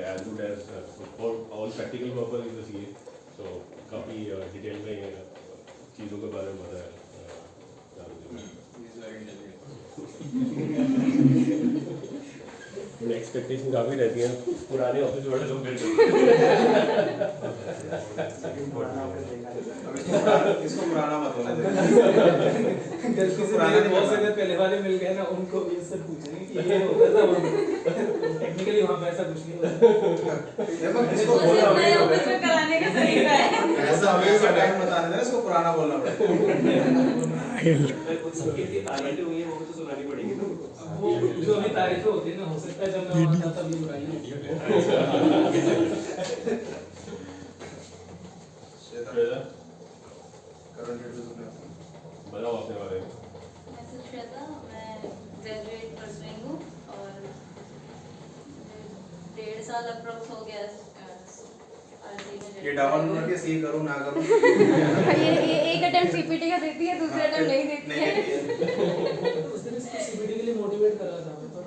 as good as for all practical purpose is the CA. So काफ़ी detail में चीज़ों के बारे में पता है। एक्सपेक्टेशन काफ़ी रहती है पुराने ऑफिस वाले लोग इसको पुराना मत बोलना गलती से मेरे बहुत से पहले वाले मिल गए ना, उनको ये सब पूछेंगे कि ये होता था टेक्निकली वहाँ पे ऐसा कुछ नहीं होता। देखो इसको बोलना पड़ेगा ऑफिस में कराने का तरीका है। ऐसा हमेशा टाइम बताने देना, इसको पुराना बोलना पड़ेगा। सबकी तारीफें हुई है वो भी तो सुनानी पड़ेगी ना। वो जो अभी तारीफें होती है ना, हो सकता है जब मैं वहाँ था तब ये बुराई होती है। बताओ अपने बारे में। मैं सुश्वेता, मैं ग्रेजुएट परसुइंग हूँ और 1.5 साल अप्रोक्स हो गया ये डाउन करके सी करूँ ना करूँ। ये एक अटेम्प्ट सीपीटी का देती है, दूसरे अटेम्प्ट नहीं देती है। उस दिन इसको सीबीटी के लिए मोटिवेट कर रहा था मैं, तो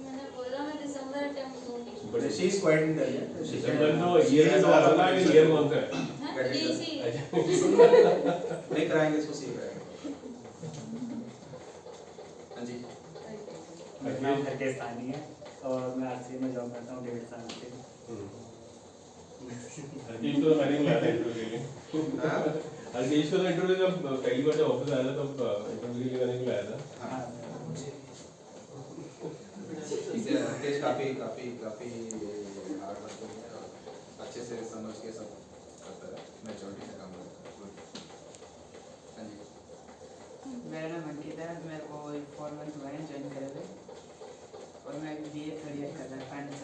मैंने बोला मैं दिसंबर अटेम्प्ट दूंगी। But she is quite intelligent. दिसंबर तो ईयर में तो आ रहा है, ईयर कौन सा है? ये इसी नहीं कराएंगे इसको सी कराएंगे। हाँ जी। मेरा नाम हरकेश सानी है और मैं आरसीए में जॉब करता हूँ 1.5 साल से। हरकेश तो मैंने बुलाया था इंटरव्यू के लिए। हरकेश को तो इंटरव्यू जब पहली बार ऑफिस आया था तब इंटरव्यू के लिए मैंने बुलाया था। हाँ। इसे हरकेश काफी हार्ड वर्किंग है और अच्छे से समझ के सब करता है, मैच्योरिटी से काम करता है। हाँ जी। मेरा नाम अंकित है, मेरे को 4 मंथ हुए हैं ज्वाइन करे हुए और मैं BA 3 ईयर कर रहा है फाइनेंस।